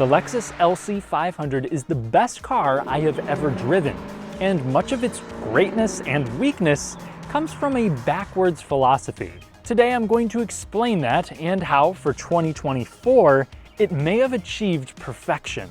The Lexus LC500 is the best car I have ever driven, and much of its greatness and weakness comes from a backwards philosophy. Today I'm going to explain that and how, for 2024, it may have achieved perfection.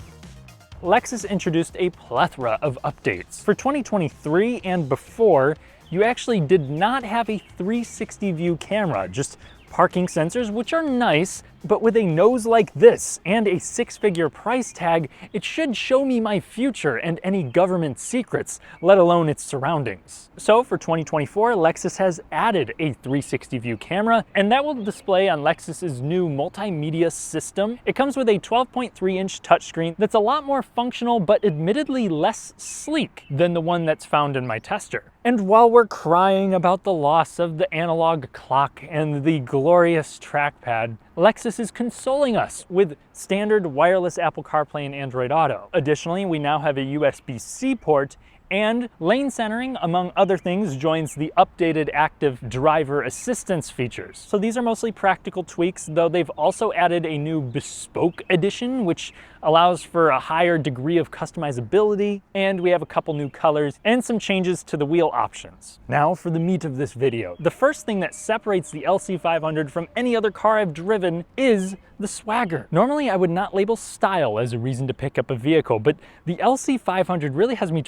Lexus introduced a plethora of updates. For 2023 and before, you actually did not have a 360 view camera, just parking sensors, which are nice, but with a nose like this and a six-figure price tag, it should show me my future and any government secrets, let alone its surroundings. So for 2024, Lexus has added a 360 view camera, and that will display on Lexus's new multimedia system. It comes with a 12.3-inch touchscreen that's a lot more functional, but admittedly less sleek than the one that's found in my tester. And while we're crying about the loss of the analog clock and the glorious trackpad, Lexus is consoling us with standard wireless Apple CarPlay and Android Auto. Additionally, we now have a USB-C port, and lane centering, among other things, joins the updated active driver assistance features. So these are mostly practical tweaks, though they've also added a new bespoke edition, which allows for a higher degree of customizability, and we have a couple new colors and some changes to the wheel options. Now for the meat of this video. The first thing that separates the LC500 from any other car I've driven is the swagger. Normally I would not label style as a reason to pick up a vehicle, but the LC500 really has me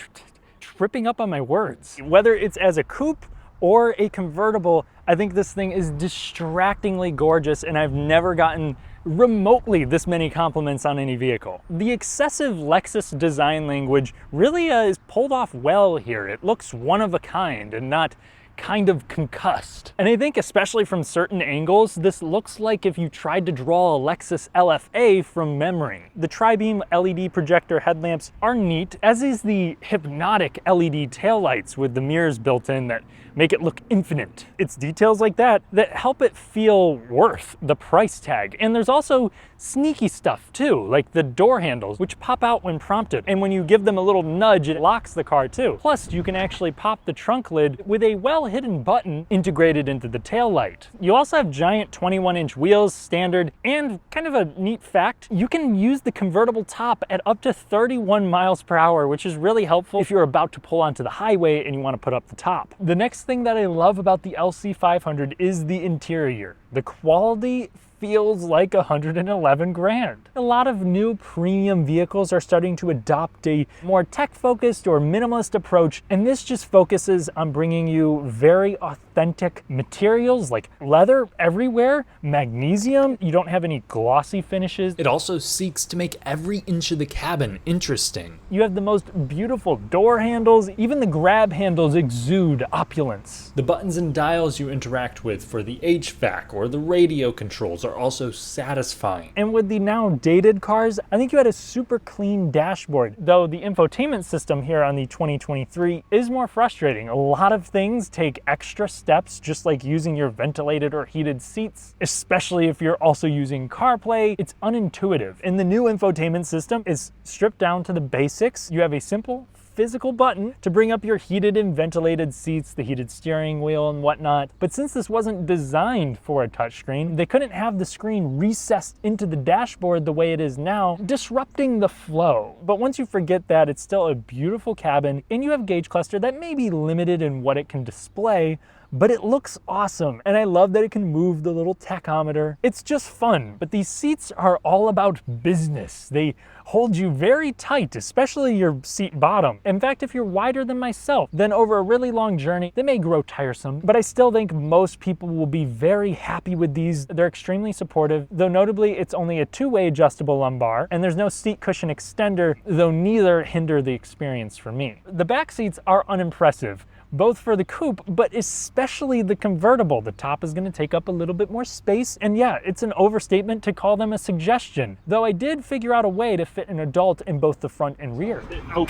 tripping up on my words. Whether it's as a coupe or a convertible, I think this thing is distractingly gorgeous, and I've never gotten remotely this many compliments on any vehicle. The excessive Lexus design language really is pulled off well here. It looks one of a kind and not kind of concussed. And I think especially from certain angles, this looks like if you tried to draw a Lexus LFA from memory. The tri-beam LED projector headlamps are neat, as is the hypnotic LED taillights with the mirrors built in that make it look infinite. It's details like that that help it feel worth the price tag. And there's also sneaky stuff too, like the door handles, which pop out when prompted. And when you give them a little nudge, it locks the car too. Plus, you can actually pop the trunk lid with a well-hidden button integrated into the tail light. You also have giant 21-inch wheels, standard, and kind of a neat fact, you can use the convertible top at up to 31 miles per hour, which is really helpful if you're about to pull onto the highway and you want to put up the top. The next thing that I love about the LC500 is the interior. The quality feels like 111 grand. A lot of new premium vehicles are starting to adopt a more tech-focused or minimalist approach, and this just focuses on bringing you very authentic materials like leather everywhere, magnesium, you don't have any glossy finishes. It also seeks to make every inch of the cabin interesting. You have the most beautiful door handles, even the grab handles exude opulence. The buttons and dials you interact with for the HVAC or the radio controls are also satisfying. And with the now dated cars, I think you had a super clean dashboard, though the infotainment system here on the 2023 is more frustrating. A lot of things take extra steps, just like using your ventilated or heated seats, especially if you're also using CarPlay. It's unintuitive. And the new infotainment system is stripped down to the basics. You have a simple physical button to bring up your heated and ventilated seats, the heated steering wheel and whatnot. But since this wasn't designed for a touchscreen, they couldn't have the screen recessed into the dashboard the way it is now, disrupting the flow. But once you forget that, it's still a beautiful cabin, and you have gauge cluster that may be limited in what it can display, but it looks awesome. And I love that it can move the little tachometer. It's just fun. But these seats are all about business. They hold you very tight, especially your seat bottom. In fact, if you're wider than myself, then over a really long journey, they may grow tiresome, but I still think most people will be very happy with these. They're extremely supportive, though notably it's only a two-way adjustable lumbar, and there's no seat cushion extender, though neither hinder the experience for me. The back seats are unimpressive, both for the coupe, but especially the convertible. The top is going to take up a little bit more space, and yeah, it's an overstatement to call them a suggestion, though I did figure out a way to fit an adult in both the front and rear. Oh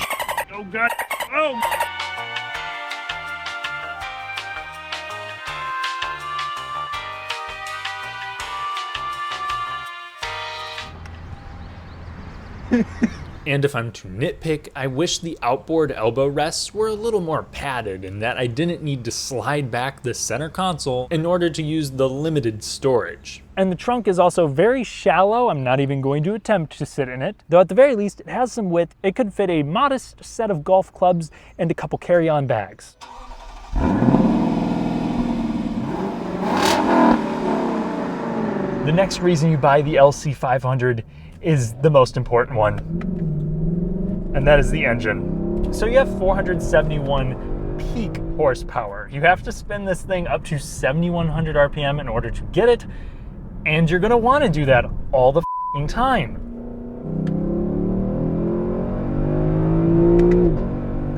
God, oh! And if I'm to nitpick, I wish the outboard elbow rests were a little more padded and that I didn't need to slide back the center console in order to use the limited storage. And the trunk is also very shallow. I'm not even going to attempt to sit in it, though at the very least it has some width. It could fit a modest set of golf clubs and a couple carry-on bags. The next reason you buy the LC500 is the most important one, and that is the engine. So you have 471 peak horsepower. You have to spin this thing up to 7,100 RPM in order to get it, and you're gonna wanna do that all the f***ing time.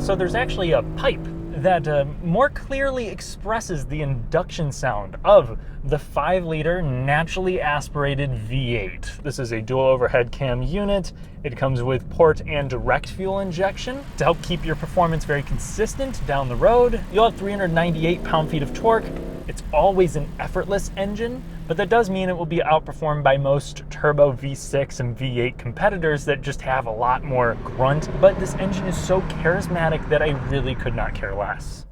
So there's actually a pipe that more clearly expresses the induction sound of the 5-liter naturally aspirated V8. This is a dual overhead cam unit. It comes with port and direct fuel injection to help keep your performance very consistent down the road. You'll have 398 pound-feet of torque. It's always an effortless engine, but that does mean it will be outperformed by most turbo V6 and V8 competitors that just have a lot more grunt. But this engine is so charismatic that I really could not care less.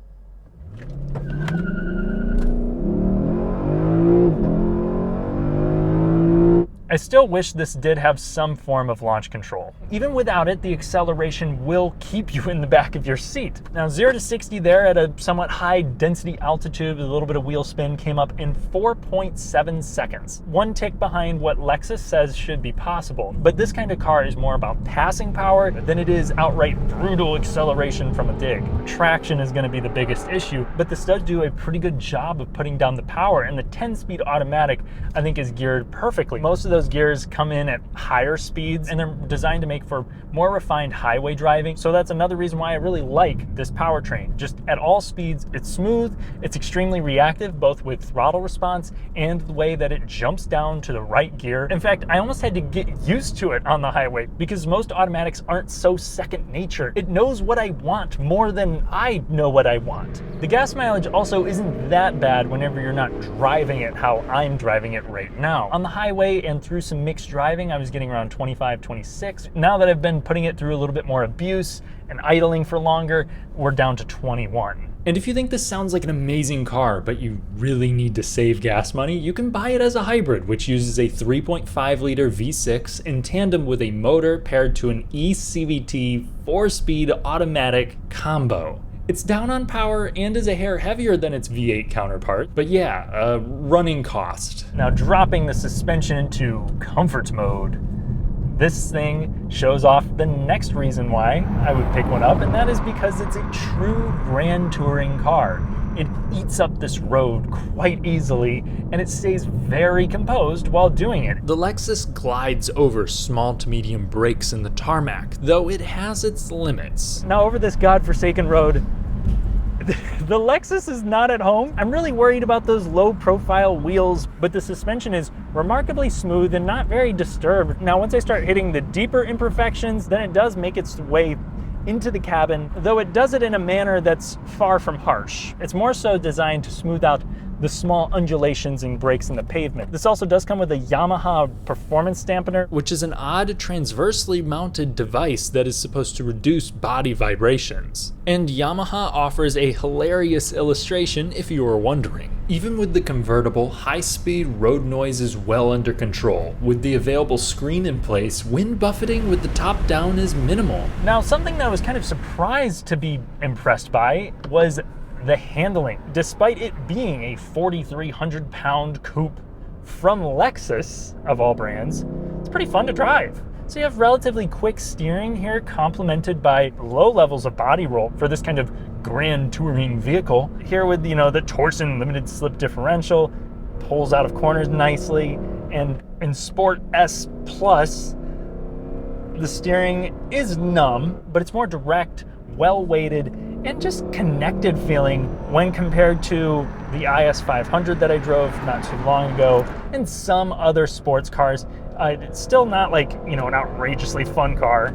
I still wish this did have some form of launch control. Even without it, the acceleration will keep you in the back of your seat. Now 0 to 60 there at a somewhat high density altitude with a little bit of wheel spin came up in 4.7 seconds. One tick behind what Lexus says should be possible. But this kind of car is more about passing power than it is outright brutal acceleration from a dig. Traction is going to be the biggest issue, but this does do a pretty good job of putting down the power, and the 10-speed automatic I think is geared perfectly. Most of those gears come in at higher speeds and they're designed to make for more refined highway driving. So that's another reason why I really like this powertrain. Just at all speeds, it's smooth, it's extremely reactive, both with throttle response and the way that it jumps down to the right gear. In fact, I almost had to get used to it on the highway because most automatics aren't so second nature. It knows what I want more than I know what I want. The gas mileage also isn't that bad whenever you're not driving it how I'm driving it right now. On the highway and through some mixed driving, I was getting around 25, 26. Now that I've been putting it through a little bit more abuse and idling for longer, we're down to 21. And if you think this sounds like an amazing car, but you really need to save gas money, you can buy it as a hybrid, which uses a 3.5-liter V6 in tandem with a motor paired to an eCVT 4-speed automatic combo. It's down on power and is a hair heavier than its V8 counterpart, but yeah, running cost. Now dropping the suspension into comfort mode, this thing shows off the next reason why I would pick one up, and that is because it's a true grand touring car. It eats up this road quite easily, and it stays very composed while doing it. The Lexus glides over small to medium brakes in the tarmac, though it has its limits. Now over this godforsaken road, the Lexus is not at home. I'm really worried about those low profile wheels, but the suspension is remarkably smooth and not very disturbed. Now once I start hitting the deeper imperfections, then it does make its way into the cabin, though it does it in a manner that's far from harsh. It's more so designed to smooth out the small undulations and breaks in the pavement. This also does come with a Yamaha performance dampener, which is an odd transversely mounted device that is supposed to reduce body vibrations. And Yamaha offers a hilarious illustration if you were wondering. Even with the convertible, high-speed road noise is well under control. With the available screen in place, wind buffeting with the top down is minimal. Now, something that I was kind of surprised to be impressed by was the handling. Despite it being a 4,300 pound coupe from Lexus, of all brands, it's pretty fun to drive. So you have relatively quick steering here, complemented by low levels of body roll for this kind of grand touring vehicle. Here with, the Torsen limited slip differential, pulls out of corners nicely, and in Sport S Plus, the steering is numb, but it's more direct, well-weighted, and just connected feeling when compared to the IS500 that I drove not too long ago and some other sports cars. It's still not like, an outrageously fun car.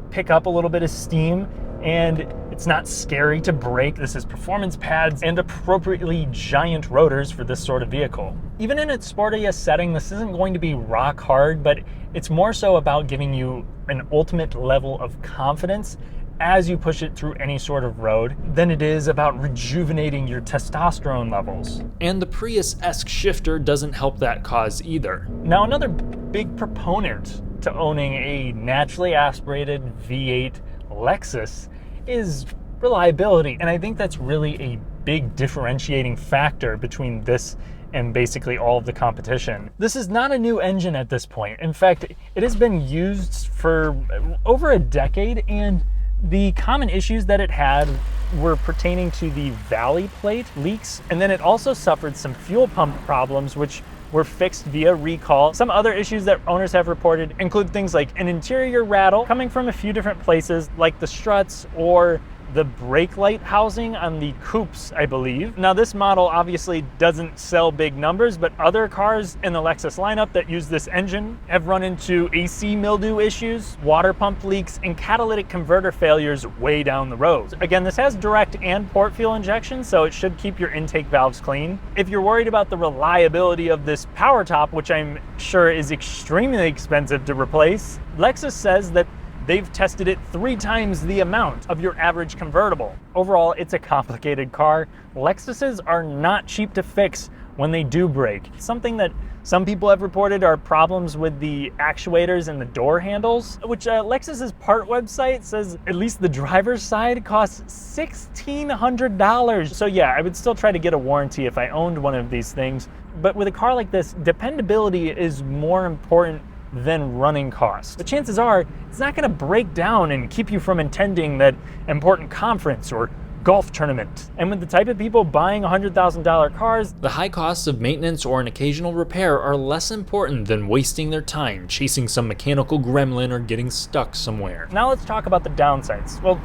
Pick up a little bit of steam, and It's not scary to brake. This is performance pads and appropriately giant rotors for this sort of vehicle. Even in its sportiest setting, this isn't going to be rock hard, but it's more so about giving you an ultimate level of confidence as you push it through any sort of road than it is about rejuvenating your testosterone levels. And the Prius-esque shifter doesn't help that cause either. Now, another big proponent to owning a naturally aspirated V8 Lexus is reliability, and I think that's really a big differentiating factor between this and basically all of the competition. This is not a new engine at this point. In fact, it has been used for over a decade, and the common issues that it had were pertaining to the valley plate leaks, and then it also suffered some fuel pump problems, which were fixed via recall. Some other issues that owners have reported include things like an interior rattle coming from a few different places, like the struts or the brake light housing on the coupes, I believe. Now, this model obviously doesn't sell big numbers, but other cars in the Lexus lineup that use this engine have run into AC mildew issues, water pump leaks, and catalytic converter failures way down the road. Again, this has direct and port fuel injection, so it should keep your intake valves clean. If you're worried about the reliability of this power top, which I'm sure is extremely expensive to replace, Lexus says that they've tested it 3 times the amount of your average convertible. Overall, it's a complicated car. Lexuses are not cheap to fix when they do break. Something that some people have reported are problems with the actuators and the door handles, which Lexus's part website says at least the driver's side costs $1,600. So yeah, I would still try to get a warranty if I owned one of these things. But with a car like this, dependability is more important than running costs. The chances are it's not going to break down and keep you from attending that important conference or golf tournament. And with the type of people buying $100,000 cars, the high costs of maintenance or an occasional repair are less important than wasting their time chasing some mechanical gremlin or getting stuck somewhere. Now let's talk about the downsides. Well,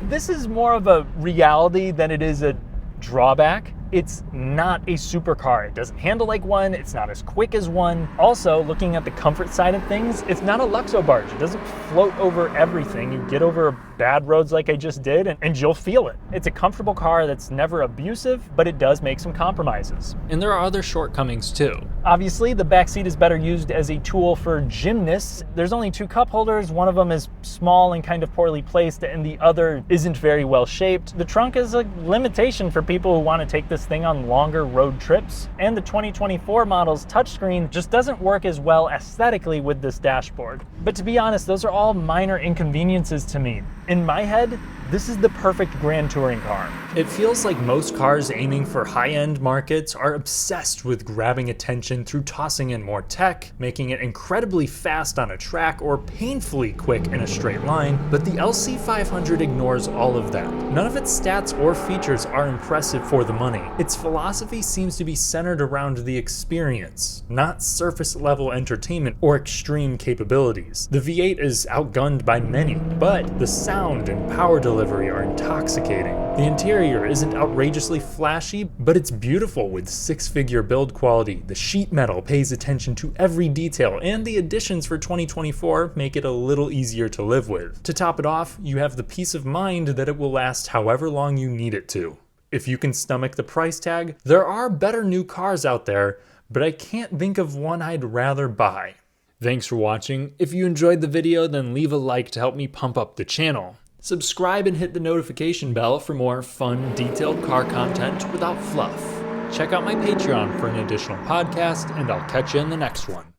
this is more of a reality than it is a drawback. It's not a supercar. It doesn't handle like one. It's not as quick as one. Also, looking at the comfort side of things, it's not a Luxo barge. It doesn't float over everything. You get over bad roads like I just did, and you'll feel it. It's a comfortable car that's never abusive, but it does make some compromises. And there are other shortcomings too. Obviously, the backseat is better used as a tool for gymnasts. There's only 2 cup holders. One of them is small and kind of poorly placed, and the other isn't very well shaped. The trunk is a limitation for people who want to take this thing on longer road trips. And the 2024 model's touchscreen just doesn't work as well aesthetically with this dashboard. But to be honest, those are all minor inconveniences to me. In my head, this is the perfect grand touring car. It feels like most cars aiming for high-end markets are obsessed with grabbing attention through tossing in more tech, making it incredibly fast on a track or painfully quick in a straight line, but the LC500 ignores all of that. None of its stats or features are impressive for the money. Its philosophy seems to be centered around the experience, not surface-level entertainment or extreme capabilities. The V8 is outgunned by many, but the sound and power delivery are intoxicating. The interior isn't outrageously flashy, but it's beautiful with 6-figure build quality. The sheet metal pays attention to every detail, and the additions for 2024 make it a little easier to live with. To top it off, you have the peace of mind that it will last however long you need it to. If you can stomach the price tag, there are better new cars out there, but I can't think of one I'd rather buy. Thanks for watching. If you enjoyed the video, then leave a like to help me pump up the channel. Subscribe and hit the notification bell for more fun, detailed car content without fluff. Check out my Patreon for an additional podcast, and I'll catch you in the next one.